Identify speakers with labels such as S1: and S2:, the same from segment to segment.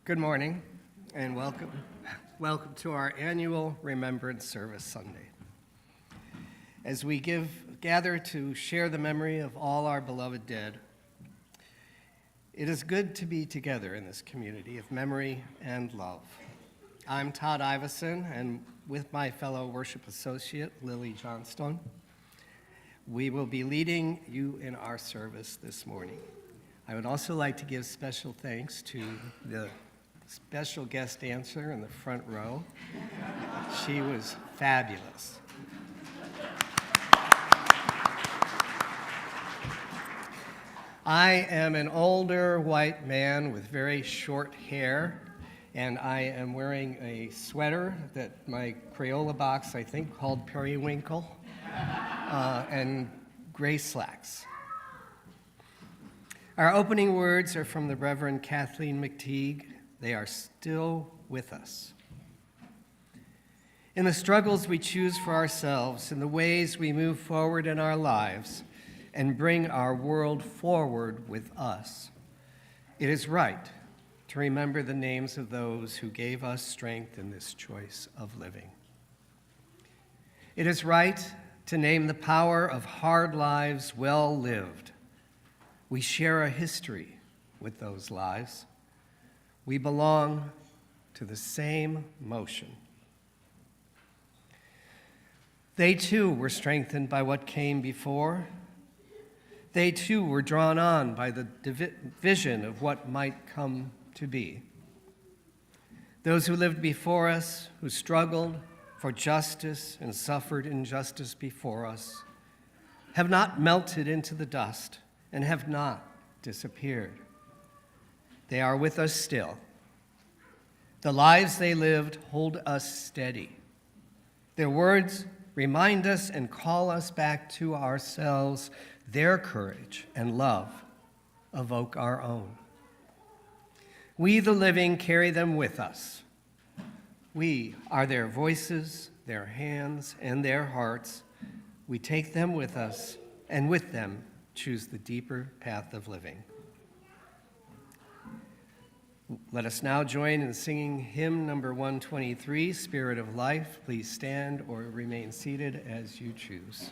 S1: Good morning and welcome. Welcome to our annual Remembrance Service Sunday. As we gather to share the memory of all our beloved dead, it is good to be together in this community of memory and love. I'm Todd Iveson, and with my fellow worship associate, Lily Johnstone, we will be leading you in our service this morning. I would also like to give special thanks to the special guest dancer in the front row. She was fabulous. I am an older white man with very short hair, and I am wearing a sweater that my Crayola box, I think, called Periwinkle, and gray slacks. Our opening words are from the Reverend Kathleen McTeague. They are still with us. In the struggles we choose for ourselves, in the ways we move forward in our lives and bring our world forward with us, it is right to remember the names of those who gave us strength in this choice of living. It is right to name the power of hard lives well lived. We share a history with those lives. We belong to the same motion. They too were strengthened by what came before. They too were drawn on by the vision of what might come to be. Those who lived before us, who struggled for justice and suffered injustice before us, have not melted into the dust and have not disappeared. They are with us still. The lives they lived hold us steady. Their words remind us and call us back to ourselves. Their courage and love evoke our own. We, the living, carry them with us. We are their voices, their hands, and their hearts. We take them with us, and with them choose the deeper path of living. Let us now join in singing hymn number 123, Spirit of Life. Please stand or remain seated as you choose.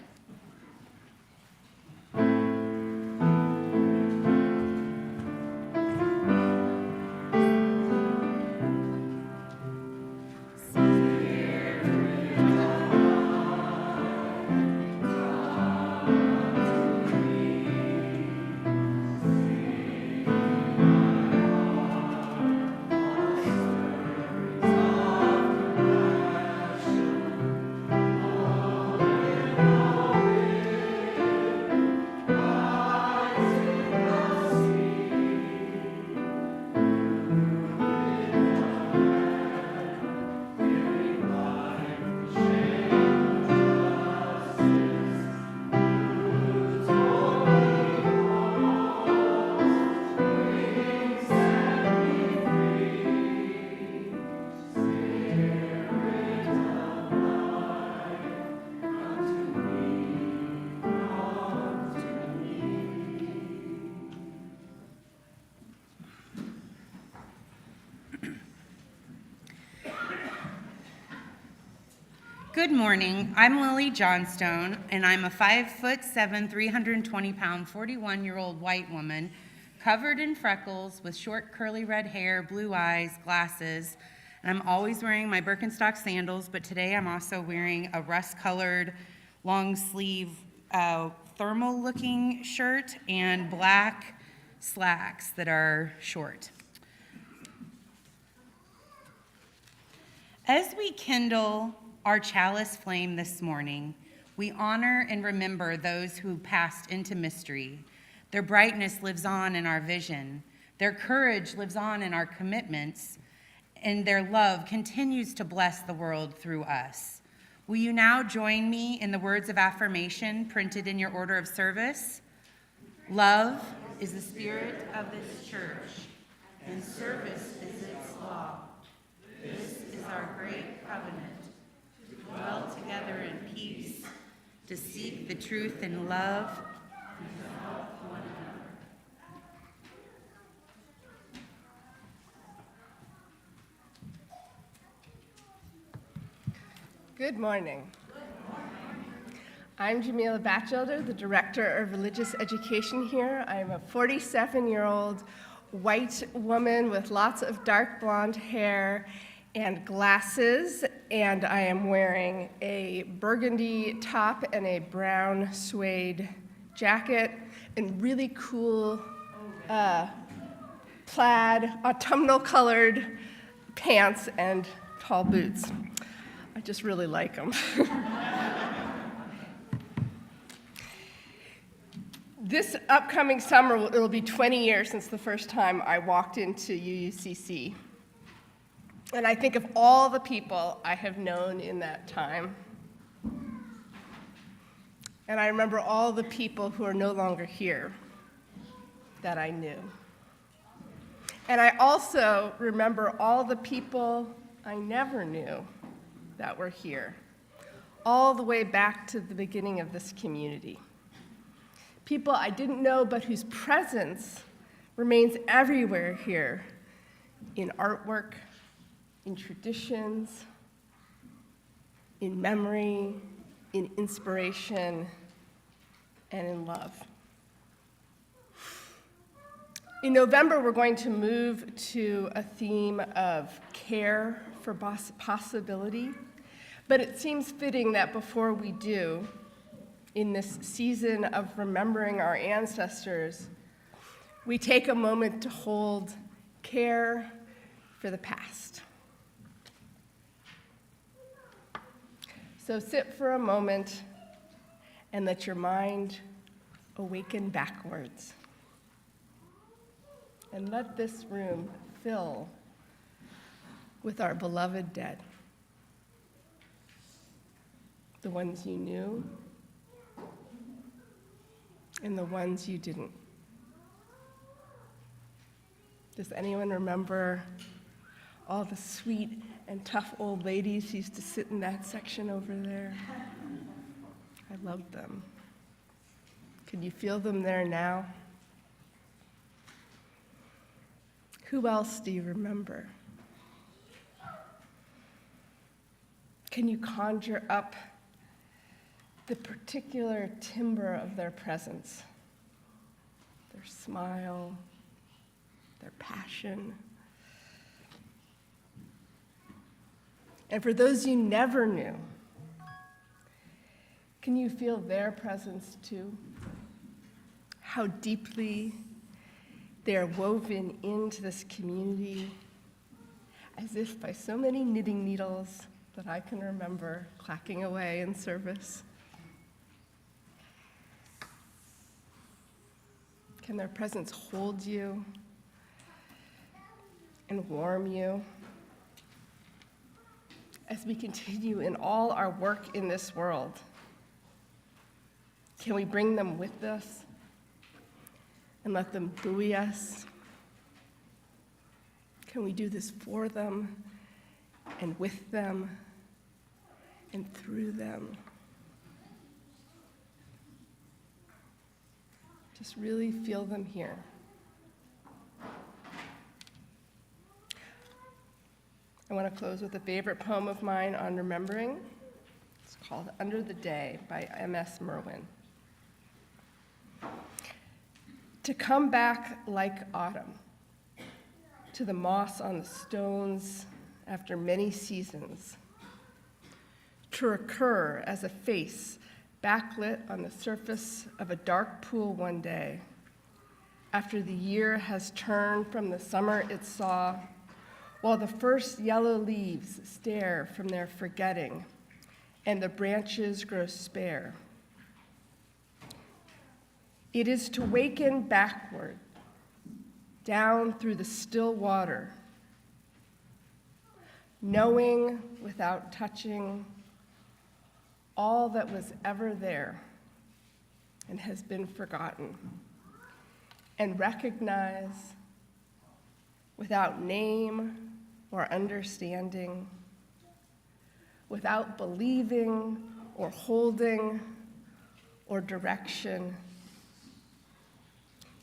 S2: Good morning. I'm Lily Johnstone, and I'm a 5'7", 320-pound, 41-year-old white woman covered in freckles with short curly red hair, blue eyes, glasses, and I'm always wearing my Birkenstock sandals, but today I'm also wearing a rust-colored long-sleeve thermal-looking shirt and black slacks that are short. As we kindle our chalice flame this morning, we honor and remember those who passed into mystery. Their brightness lives on in our vision. Their courage lives on in our commitments, and their love continues to bless the world through us. Will you now join me in the words of affirmation printed in your order of service? Love is the spirit of this church, and service is its law. This is our great covenant. Dwell together in peace, to seek the truth in love, and to help one another.
S3: Good morning. I'm Jamila Batchelder, the Director of Religious Education here. I'm a 47-year-old white woman with lots of dark blonde hair and glasses, and I am wearing a burgundy top and a brown suede jacket and really cool plaid, autumnal-colored pants and tall boots. I just really like them. This upcoming summer, it'll be 20 years since the first time I walked into UUCC. And I think of all the people I have known in that time. And I remember all the people who are no longer here that I knew. And I also remember all the people I never knew that were here, all the way back to the beginning of this community. People I didn't know, but whose presence remains everywhere here, in artwork, in traditions, in memory, in inspiration, and in love. In November, we're going to move to a theme of care for possibility, but it seems fitting that before we do, in this season of remembering our ancestors, we take a moment to hold care for the past. So sit for a moment and let your mind awaken backwards. And let this room fill with our beloved dead. The ones you knew and the ones you didn't. Does anyone remember all the sweet and tough old ladies who used to sit in that section over there? I loved them. Can you feel them there now? Who else do you remember? Can you conjure up the particular timbre of their presence, their smile, their passion? And for those you never knew, can you feel their presence too? How deeply they are woven into this community, as if by so many knitting needles that I can remember clacking away in service. Can their presence hold you and warm you as we continue in all our work in this world? Can we bring them with us and let them buoy us? Can we do this for them and with them and through them? Just really feel them here. I want to close with a favorite poem of mine on remembering. It's called Under the Day by M.S. Merwin. To come back like autumn, to the moss on the stones after many seasons, to recur as a face backlit on the surface of a dark pool one day, after the year has turned from the summer it saw, while the first yellow leaves stare from their forgetting, and the branches grow spare. It is to waken backward, down through the still water, knowing without touching all that was ever there and has been forgotten, and recognize without name or understanding, without believing or holding or direction,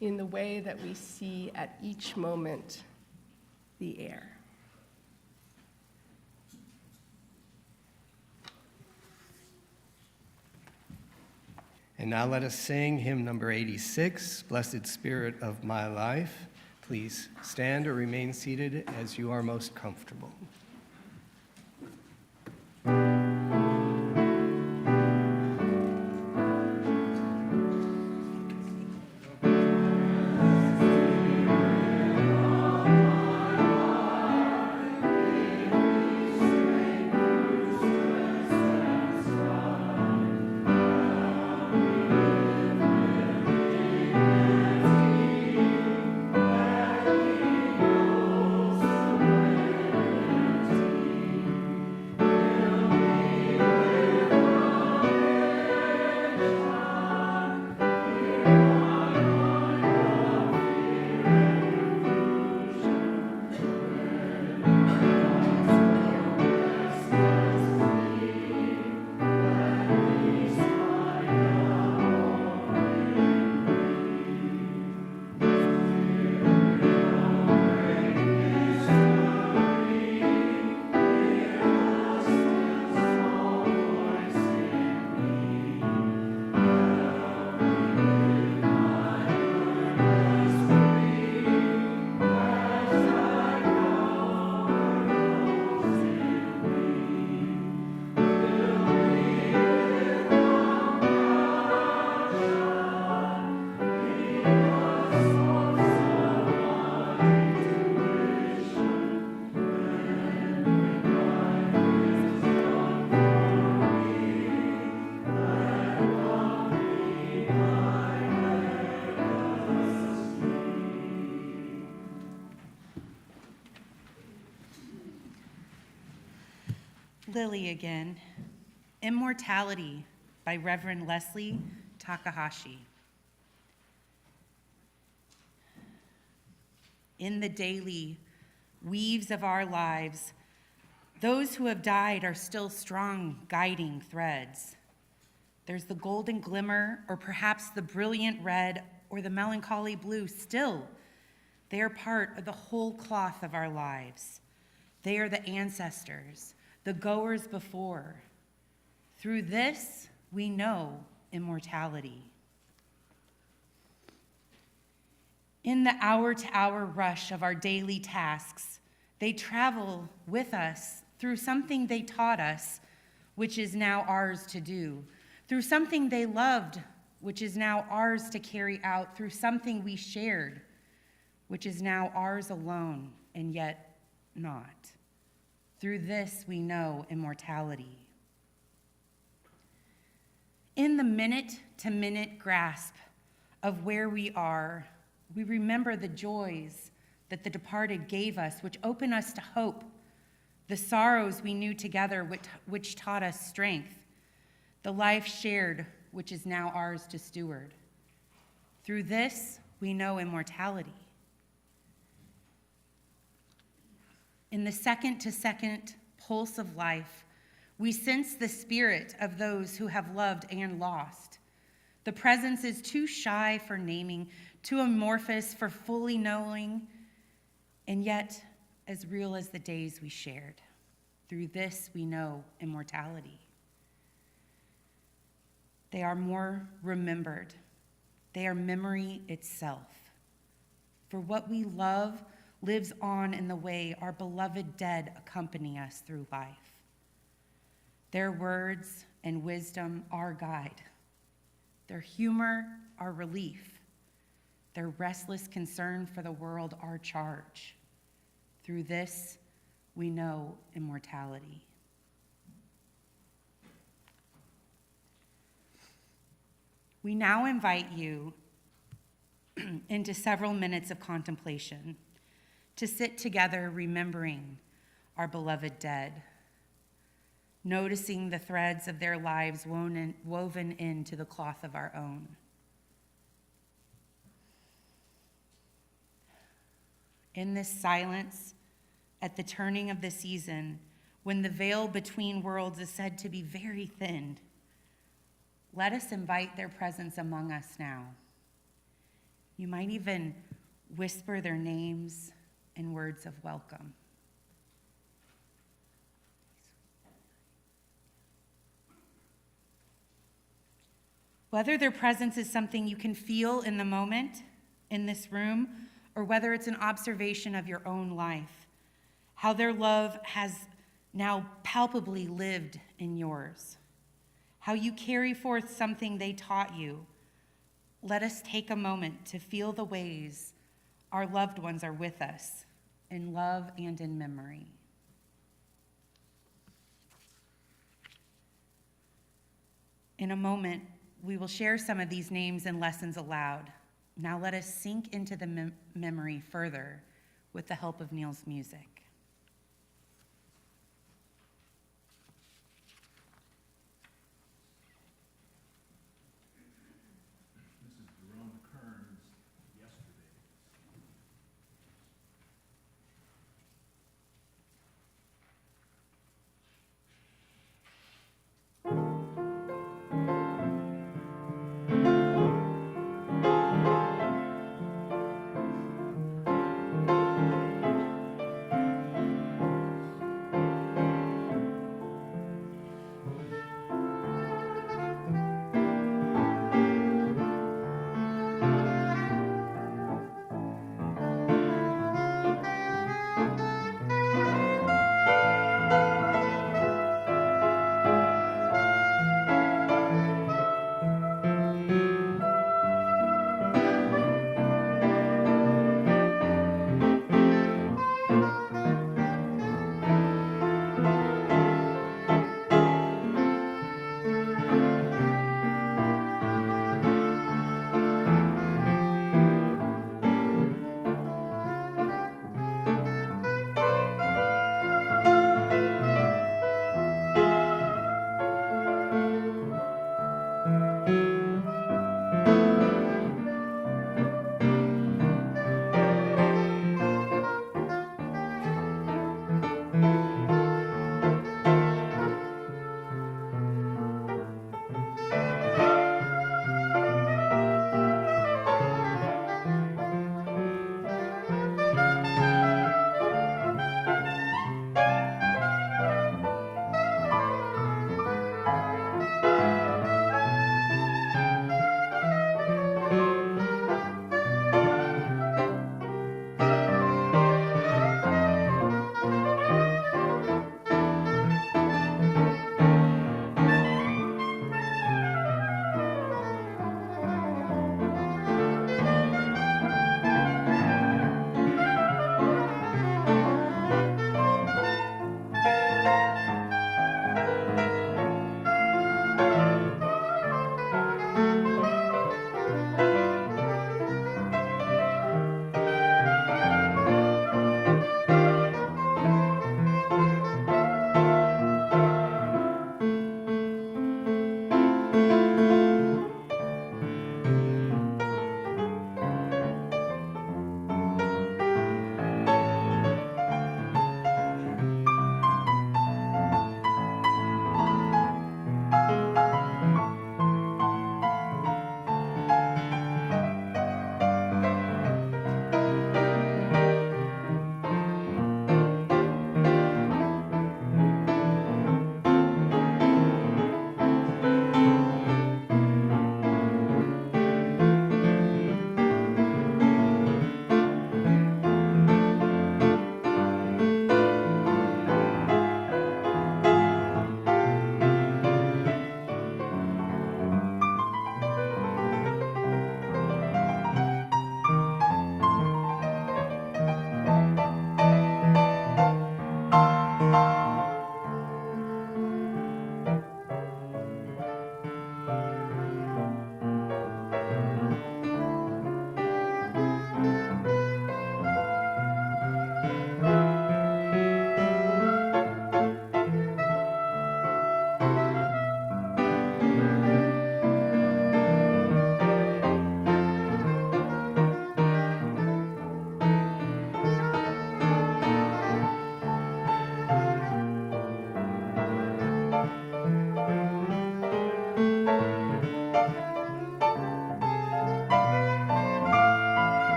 S3: in the way that we see at each moment the air.
S1: And now let us sing hymn number 86, Blessed Spirit of My Life. Please stand or remain seated as you are most comfortable.
S2: Lily again. Immortality by Reverend Leslie Takahashi. In the daily weaves of our lives, those who have died are still strong guiding threads. There's the golden glimmer, or perhaps the brilliant red, or the melancholy blue. Still, they are part of the whole cloth of our lives. They are the ancestors, the goers before. Through this, we know immortality. In the hour-to-hour rush of our daily tasks, they travel with us through something they taught us, which is now ours to do, through something they loved, which is now ours to carry out, through something we shared, which is now ours alone, and yet not. Through this, we know immortality. In the minute-to-minute grasp of where we are, we remember the joys that the departed gave us, which open us to hope, the sorrows we knew together, which taught us strength, the life shared, which is now ours to steward. Through this, we know immortality. In the second-to-second pulse of life, we sense the spirit of those who have loved and lost. The presence is too shy for naming, too amorphous for fully knowing, and yet as real as the days we shared. Through this, we know immortality. They are more remembered. They are memory itself. For what we love lives on in the way our beloved dead accompany us through life. Their words and wisdom, our guide. Their humor, our relief. Their restless concern for the world, our charge. Through this, we know immortality. We now invite you into several minutes of contemplation, to sit together remembering our beloved dead, noticing the threads of their lives woven into the cloth of our own. In this silence, at the turning of the season, when the veil between worlds is said to be very thin, let us invite their presence among us now. You might even whisper their names and words of welcome. Whether their presence is something you can feel in the moment in this room, or whether it's an observation of your own life, how their love has now palpably lived in yours, how you carry forth something they taught you, let us take a moment to feel the ways our loved ones are with us in love and in memory. In a moment, we will share some of these names and lessons aloud. Now let us sink into the memory further with the help of Neil's music.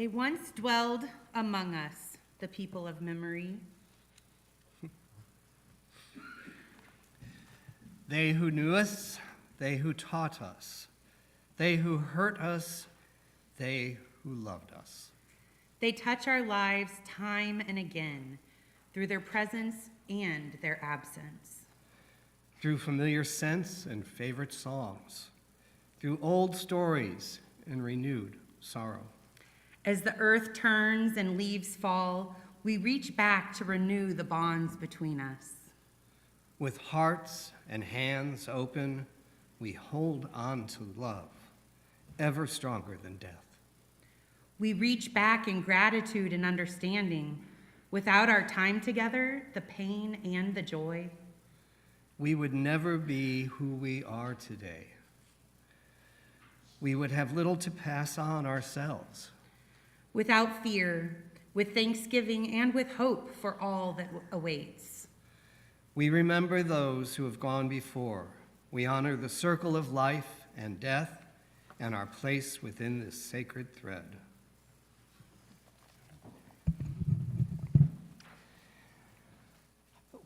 S2: They once dwelled among us, the people of memory.
S1: They who knew us, they who taught us, they who hurt us, they who loved us.
S2: They touch our lives time and again through their presence and their absence.
S1: Through familiar scents and favorite songs, through old stories and renewed sorrow.
S2: As the earth turns and leaves fall, we reach back to renew the bonds between us.
S1: With hearts and hands open, we hold on to love, ever stronger than death.
S2: We reach back in gratitude and understanding. Without our time together, the pain and the joy.
S1: We would never be who we are today. We would have little to pass on ourselves.
S2: Without fear, with thanksgiving and with hope for all that awaits.
S1: We remember those who have gone before. We honor the circle of life and death and our place within this sacred thread.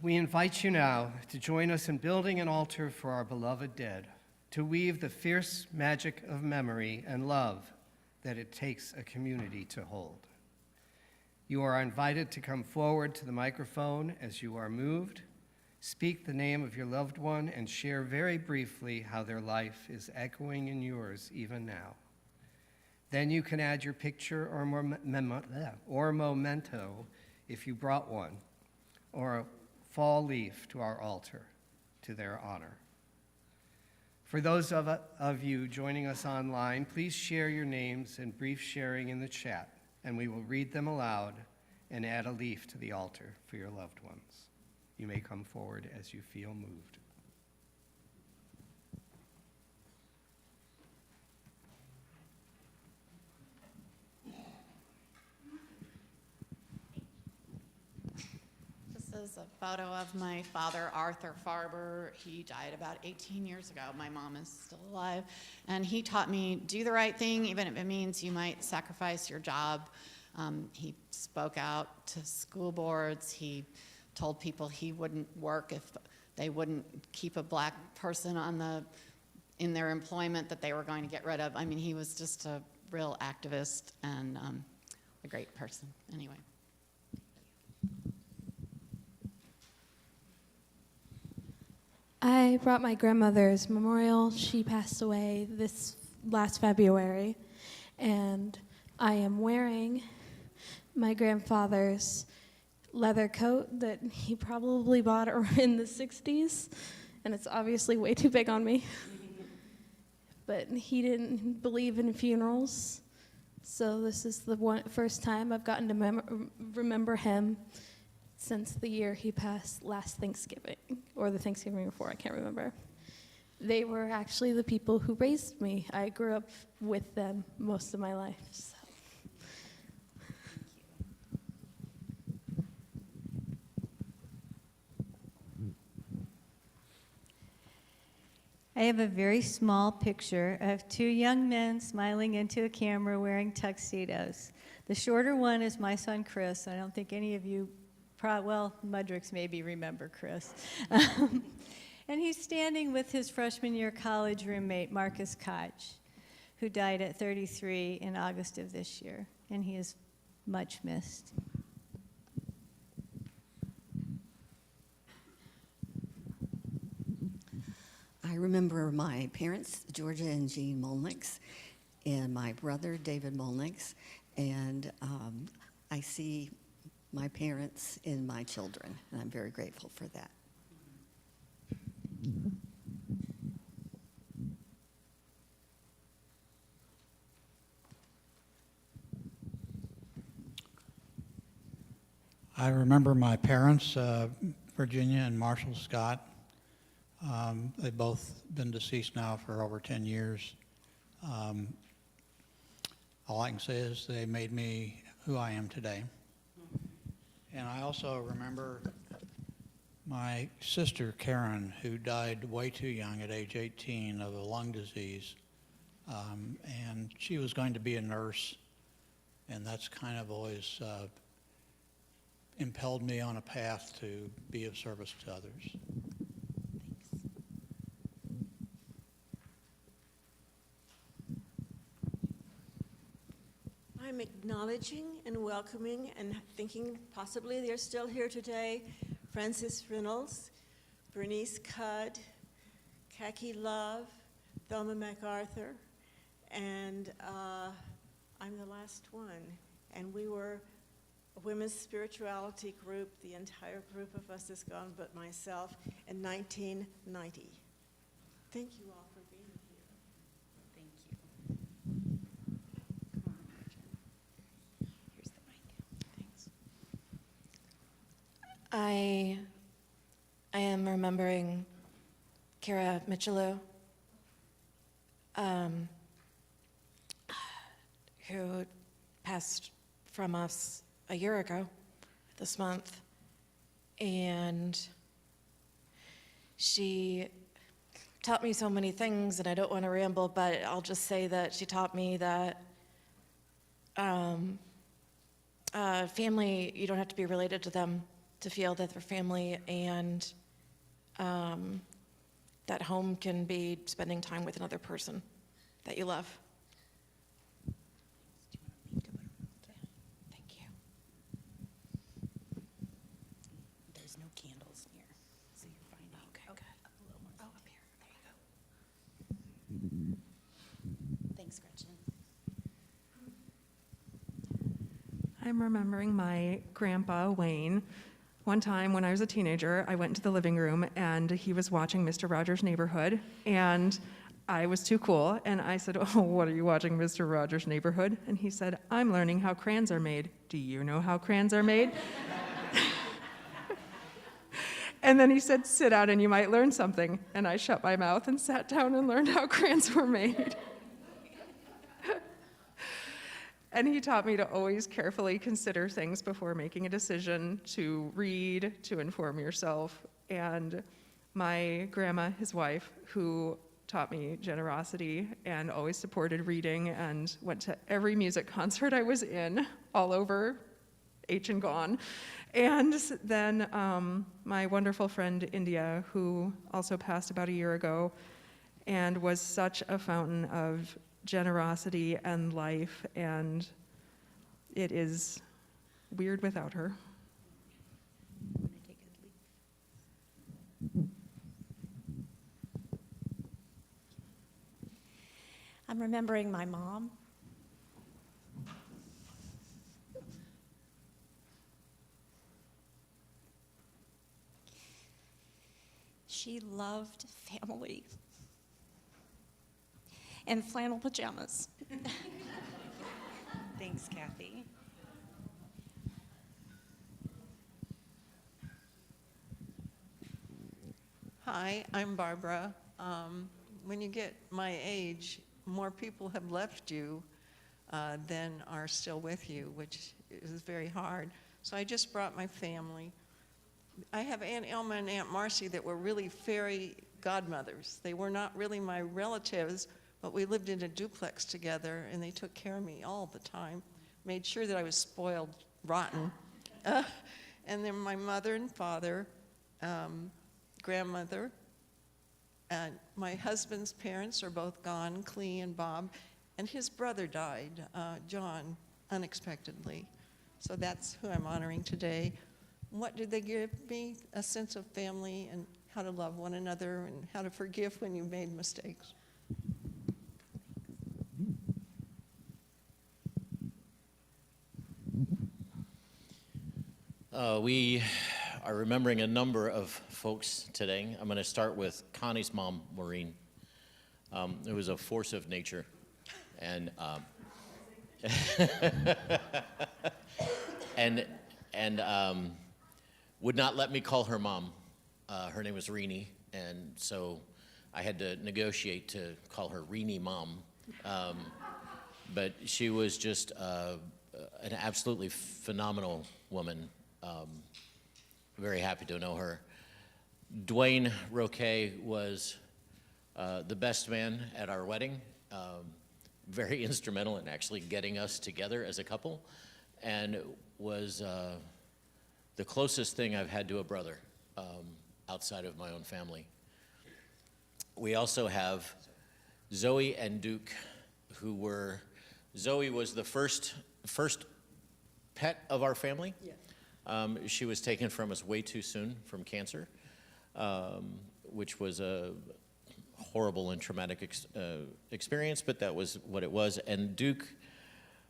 S1: We invite you now to join us in building an altar for our beloved dead, to weave the fierce magic of memory and love that it takes a community to hold. You are invited to come forward to the microphone as you are moved, speak the name of your loved one, and share very briefly how their life is echoing in yours even now. Then you can add your picture or memento if you brought one, or a fall leaf to our altar to their honor. For those of you joining us online, please share your names and brief sharing in the chat, and we will read them aloud and add a leaf to the altar for your loved ones. You may come forward as you feel moved.
S4: This is a photo of my father, Arthur Farber. He died about 18 years ago. My mom is still alive. And he taught me, do the right thing, even if it means you might sacrifice your job. He spoke out to school boards. He told people he wouldn't work if they wouldn't keep a black person in their employment that they were going to get rid of. I mean, he was just a real activist and a great person. Anyway.
S5: I brought my grandmother's memorial. She passed away this last February, and I am wearing my grandfather's leather coat that he probably bought in the 60s, and it's obviously way too big on me. But he didn't believe in funerals, so this is the first time I've gotten to remember him since the year he passed last Thanksgiving, or the Thanksgiving before, I can't remember. They were actually the people who raised me. I grew up with them most of my life. So.
S6: I have a very small picture of two young men smiling into a camera wearing tuxedos. The shorter one is my son, Chris. I don't think any of you, Mudricks maybe remember Chris. And he's standing with his freshman year college roommate, Marcus Koch, who died at 33 in August of this year, and he is much missed.
S7: I remember my parents, Georgia and Jean Molnix, and my brother, David Molnix, and I see my parents in my children, and I'm very grateful for that.
S8: I remember my parents, Virginia and Marshall Scott. They've both been deceased now for over 10 years. All I can say is they made me who I am today. And I also remember my sister, Karen, who died way too young at age 18 of a lung disease. And she was going to be a nurse And that's kind of always impelled me on a path to be of service to others.
S9: I'm acknowledging and welcoming and thinking possibly they're still here today. Francis Reynolds, Bernice Cudd, Kaki Love, Thelma MacArthur, and I'm the last one. And we were a women's spirituality group. The entire group of us is gone but myself in 1990. Thank you all for being here.
S2: Thank you. Come on, Gretchen. Here's the mic. Thanks.
S10: I am remembering Kara Michelou, who passed from us a year ago this month, and she taught me so many things, and I don't want to ramble, but I'll just say that she taught me that family, you don't have to be related to them to feel that they're family, and that home can be spending time with another person that you love. Thank you.
S2: There's no candles here, so you're fine.
S10: Okay, good.
S2: Up a little more.
S10: Oh, up here. There you go.
S2: Thanks, Gretchen.
S11: I'm remembering my grandpa, Wayne. One time when I was a teenager, I went into the living room and he was watching Mr. Rogers' Neighborhood, and I was too cool, and I said, "Oh, what are you watching, Mr. Rogers' Neighborhood?" And he said, "I'm learning how crayons are made. Do you know how crayons are made?" And then he said, "Sit down and you might learn something." And I shut my mouth and sat down and learned how crayons were made. And he taught me to always carefully consider things before making a decision, to read, to inform yourself. And my grandma, his wife, who taught me generosity and always supported reading and went to every music concert I was in, all over H and gone. And then my wonderful friend, India, who also passed about a year ago and was such a fountain of generosity and life, and it is weird without her.
S9: I'm remembering my mom. She loved family and flannel pajamas.
S2: Thanks, Kathy.
S12: Hi, I'm Barbara. When you get my age, more people have left you than are still with you, which is very hard. So I just brought my family. I have Aunt Elma and Aunt Marcy that were really fairy godmothers. They were not really my relatives, but we lived in a duplex together, and they took care of me all the time, made sure that I was spoiled rotten. And then my mother and father, grandmother, and my husband's parents are both gone, Clee and Bob, and his brother died, John, unexpectedly. So that's who I'm honoring today. What did they give me? A sense of family and how to love one another and how to forgive when you made mistakes.
S13: We are remembering a number of folks today. I'm going to start with Connie's mom, Maureen, who was a force of nature, and would not let me call her mom. Her name was Reenie, and so I had to negotiate to call her Reenie Mom. But she was just an absolutely phenomenal woman. Very happy to know her. Dwayne Roquet was the best man at our wedding. very instrumental in actually getting us together as a couple, and was the closest thing I've had to a brother outside of my own family. We also have Zoe and Duke, Zoe was the first pet of our family. Yes. She was taken from us way too soon from cancer, which was a horrible and traumatic experience, but that was what it was. And Duke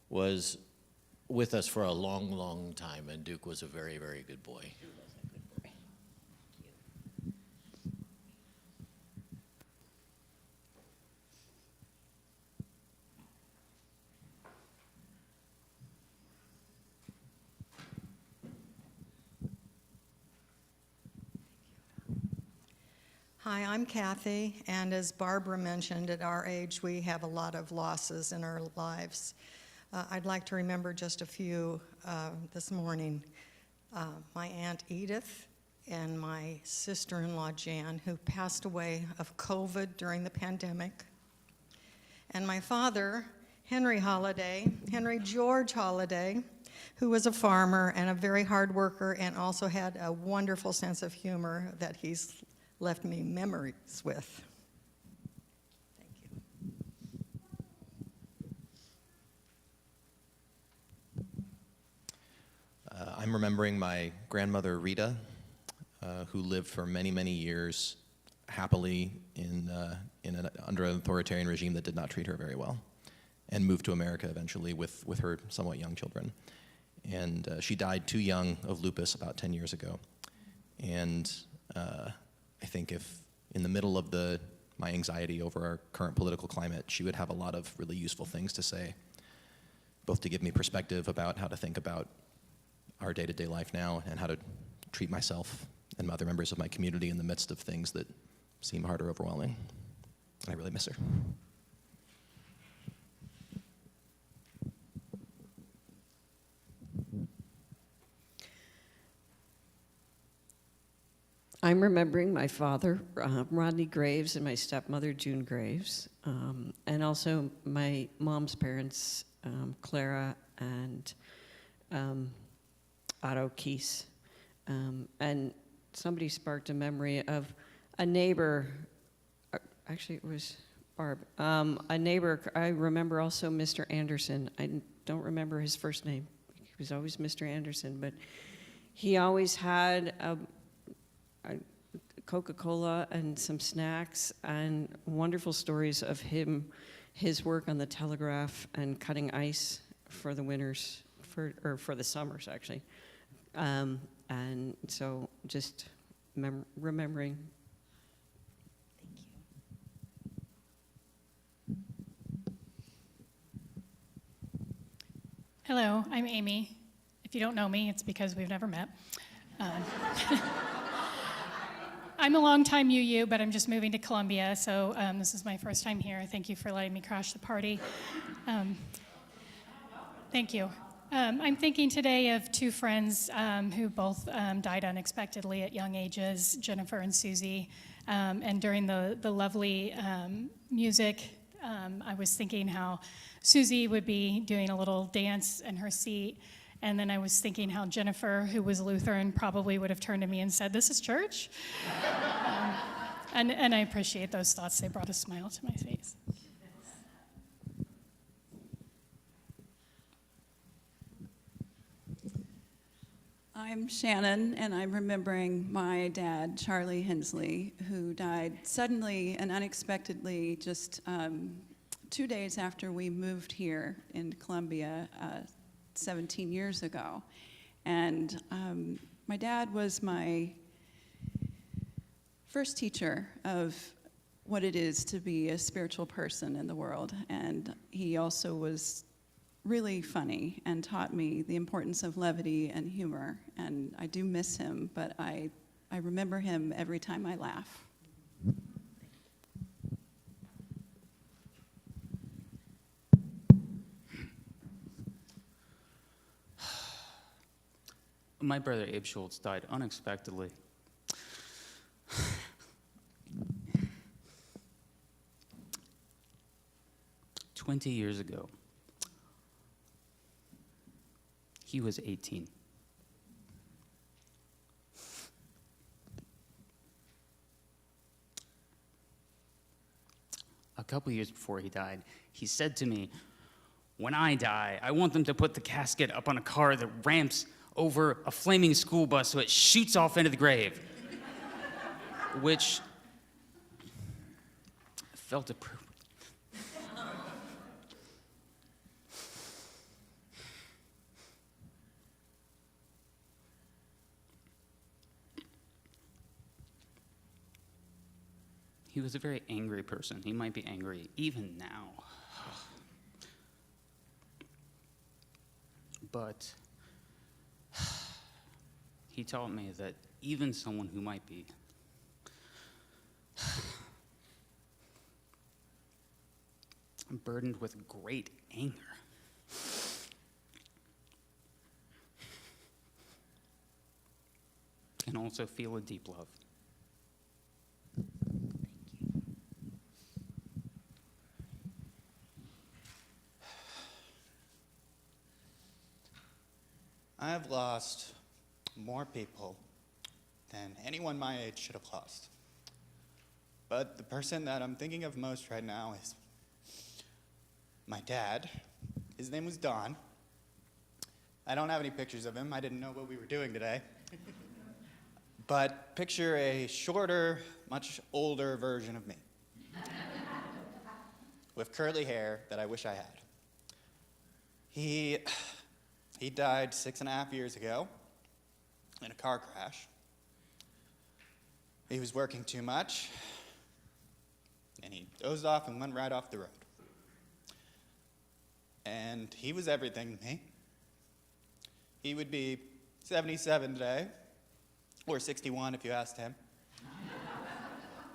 S13: was with us for a long, long time, and Duke was a very, very good boy.
S14: Hi, I'm Kathy, and as Barbara mentioned, at our age we have a lot of losses in our lives. I'd like to remember just a few this morning. My Aunt Edith and my sister-in-law Jan, who passed away of COVID during the pandemic, and my father, Henry George Holliday, who was a farmer and a very hard worker and also had a wonderful sense of humor that he's left me memories with. Thank you.
S15: I'm remembering my grandmother Rita, who lived for many, many years happily under an authoritarian regime that did not treat her very well, and moved to America eventually with her somewhat young children. And she died too young of lupus about 10 years ago. And I think if in the middle of my anxiety over our current political climate, she would have a lot of really useful things to say, both to give me perspective about how to think about our day-to-day life now and how to treat myself and other members of my community in the midst of things that seem hard or overwhelming. And I really miss her.
S16: I'm remembering my father, Rodney Graves, and my stepmother, June Graves, and also my mom's parents, Clara and Otto Keese. And somebody sparked a memory of a neighbor, actually it was Barb, a neighbor. I remember also Mr. Anderson. I don't remember his first name. He was always Mr. Anderson, but he always had a Coca-Cola and some snacks and wonderful stories of his work on the telegraph and cutting ice for the winters, for the summers actually. And so just remembering.
S14: Thank you.
S17: Hello, I'm Amy. If you don't know me, it's because we've never met. I'm a longtime UU, but I'm just moving to Columbia, so this is my first time here. Thank you for letting me crash the party. Thank you. I'm thinking today of two friends who both died unexpectedly at young ages, Jennifer and Susie. And during the lovely music, I was thinking how Susie would be doing a little dance in her seat. And then I was thinking how Jennifer, who was Lutheran, probably would have turned to me and said, "This is church?" And I appreciate those thoughts. They brought a smile to my face.
S18: I'm Shannon, and I'm remembering my dad, Charlie Hensley, who died suddenly and unexpectedly just 2 days after we moved here in Columbia 17 years ago. And my dad was my first teacher of what it is to be a spiritual person in the world. And he also was really funny and taught me the importance of levity and humor. And I do miss him, but I remember him every time I laugh.
S19: My brother Abe Schultz died unexpectedly. 20 years ago, he was 18. A couple years before he died, he said to me, "When I die, I want them to put the casket up on a car that ramps over a flaming school bus so it shoots off into the grave." Which felt appropriate. He was a very angry person. He might be angry even now. But he taught me that even someone who might be burdened with great anger can also feel a deep love.
S20: I have lost more people than anyone my age should have lost. But the person that I'm thinking of most right now is my dad. His name was Don. I don't have any pictures of him. I didn't know what we were doing today. But picture a shorter, much older version of me with curly hair that I wish I had. He died 6.5 years ago in a car crash. He was working too much, and he dozed off and went right off the road. And he was everything to me. He would be 77 today, or 61 if you asked him.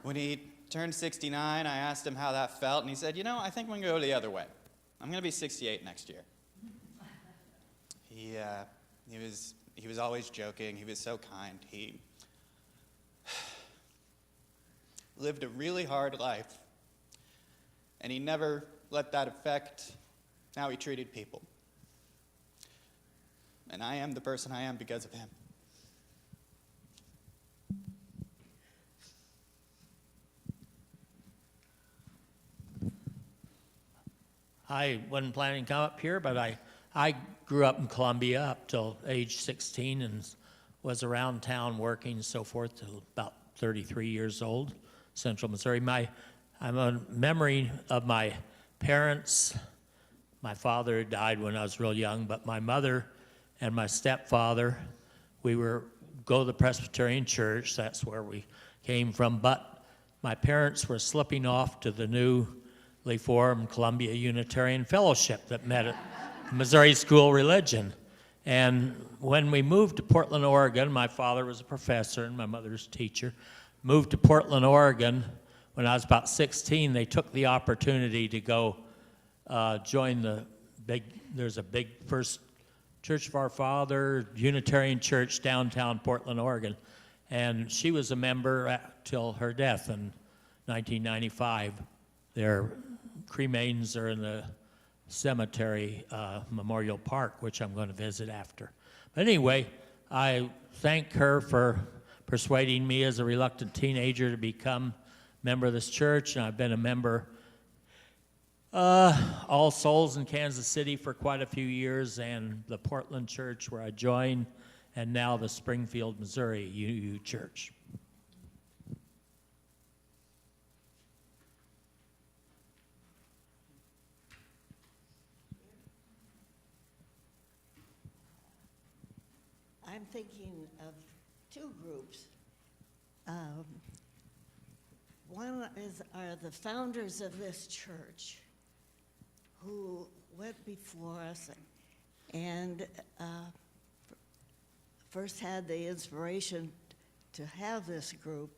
S20: When he turned 69, I asked him how that felt, and he said, I think I'm going to go the other way. I'm going to be 68 next year. He was always joking. He was so kind. He lived a really hard life, and he never let that affect how he treated people. And I am the person I am because of him.
S21: I wasn't planning to come up here, but I grew up in Columbia up till age 16 and was around town working and so forth till about 33 years old, Central Missouri. I'm a memory of my parents. My father died when I was real young, but my mother and my stepfather, we go to the Presbyterian church. That's where we came from. But my parents were slipping off to the newly formed Columbia Unitarian Fellowship that met at Missouri School of Religion. And when we moved to Portland, Oregon, my father was a professor and my mother's teacher. Moved to Portland, Oregon when I was about 16. They took the opportunity to go join there's a big First Church of Our Father Unitarian Church downtown Portland, Oregon. And she was a member till her death in 1995. Their cremains are in the cemetery, Memorial Park, which I'm going to visit after. But anyway, I thank her for persuading me as a reluctant teenager to become a member of this church, and I've been a member All Souls in Kansas City for quite a few years, and the Portland Church where I joined, and now the Springfield, Missouri UU Church.
S22: I'm thinking of two groups. One are the founders of this church who went before us and first had the inspiration to have this group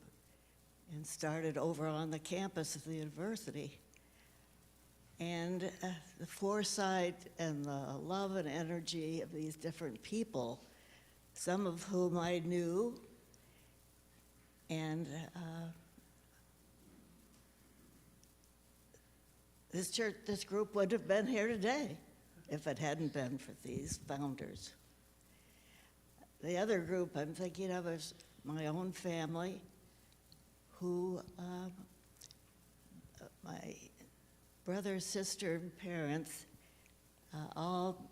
S22: and started over on the campus of the university. And the foresight and the love and energy of these different people, some of whom I knew, and this group would have been here today if it hadn't been for these founders. The other group I'm thinking of is my own family, who my brother, sister, and parents all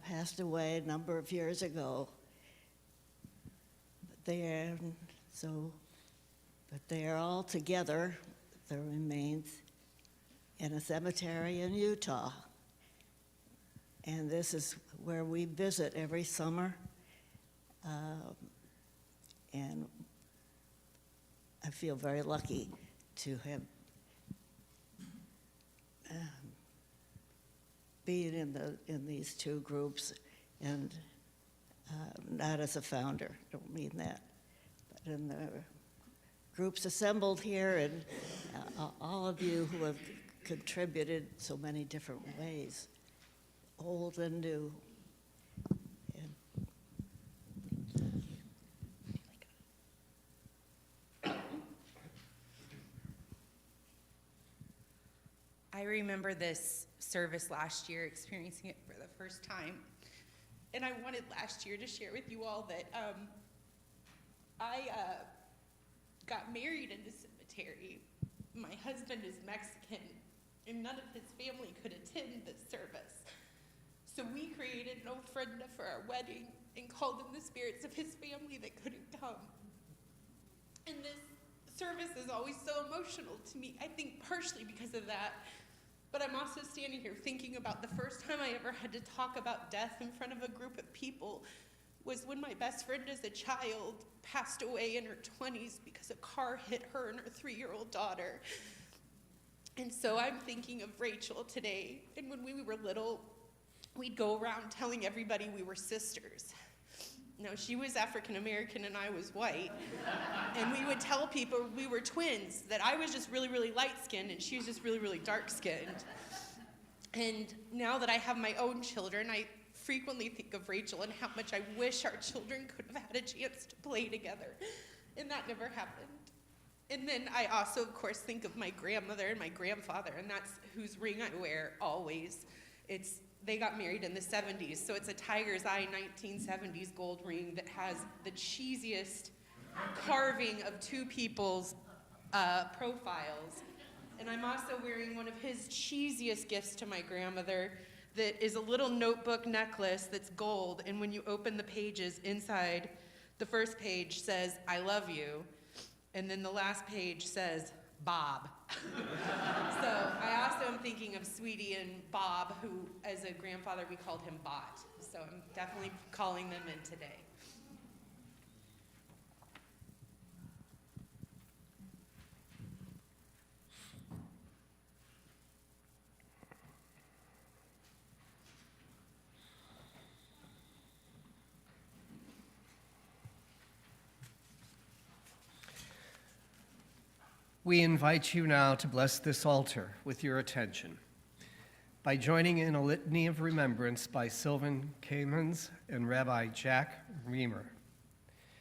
S22: passed away a number of years ago. But they are all together, the remains, in a cemetery in Utah. And this is where we visit every summer. And I feel very lucky to have been in these two groups, and not as a founder, don't mean that, but in the groups assembled here, and all of you who have contributed so many different ways, old and new.
S2: I remember this service last year, experiencing it for the first time. And I wanted last year to share with you all that I got married in the cemetery. My husband is Mexican, and none of his family could attend the service. So we created an ofrenda for our wedding and called in the spirits of his family that couldn't come. And this service is always so emotional to me, I think partially because of that. But I'm also standing here thinking about the first time I ever had to talk about death in front of a group of people was when my best friend as a child passed away in her 20s because a car hit her and her 3-year-old daughter. And so I'm thinking of Rachel today. And when we were little, we'd go around telling everybody we were sisters. No, she was African American and I was white. And we would tell people we were twins, that I was just really, really light-skinned and she was just really, really dark-skinned. And now that I have my own children, I frequently think of Rachel and how much I wish our children could have had a chance to play together. And that never happened. And then I also, of course, think of my grandmother and my grandfather, and that's whose ring I wear always. They got married in the 70s, so it's a Tiger's Eye 1970s gold ring that has the cheesiest carving of two people's profiles. And I'm also wearing one of his cheesiest gifts to my grandmother that is a little notebook necklace that's gold, and when you open the pages inside, the first page says, "I love you," and then the last page says, "Bob." So I also am thinking of Sweetie and Bob, who, as a grandfather, we called him Bot. So I'm definitely calling them in today.
S1: We invite you now to bless this altar with your attention by joining in a litany of remembrance by Sylvan Kamens and Rabbi Jack Reamer.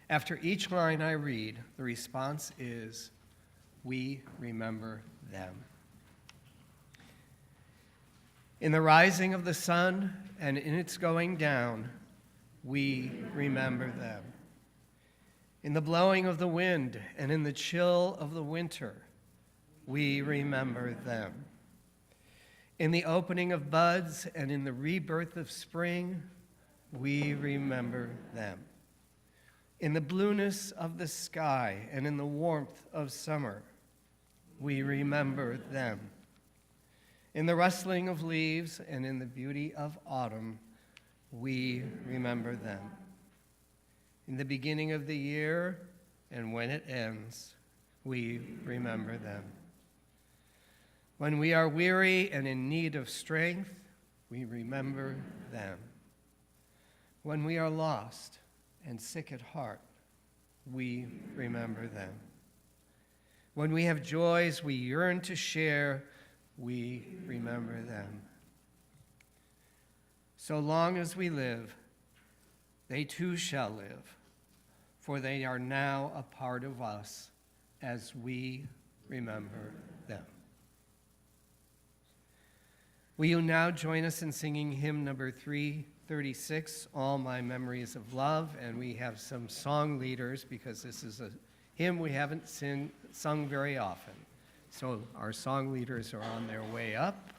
S1: After each line I read, the response is, "We remember them." In the rising of the sun and in its going down, we remember them. In the blowing of the wind and in the chill of the winter, we remember them. In the opening of buds and in the rebirth of spring, we remember them. In the blueness of the sky and in the warmth of summer, we remember them. In the rustling of leaves and in the beauty of autumn, we remember them. In the beginning of the year and when it ends, we remember them. When we are weary and in need of strength, we remember them. When we are lost and sick at heart, we remember them. When we have joys we yearn to share, we remember them. So long as we live, they too shall live, for they are now a part of us as we remember them. Will you now join us in singing hymn number 336, All My Memories of Love? And we have some song leaders because this is a hymn we haven't sung very often. So our song leaders are on their way up.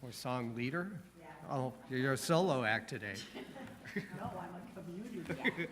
S1: Or song leader? Yeah. Oh, you're a solo act today.
S3: No, I'm a community actor.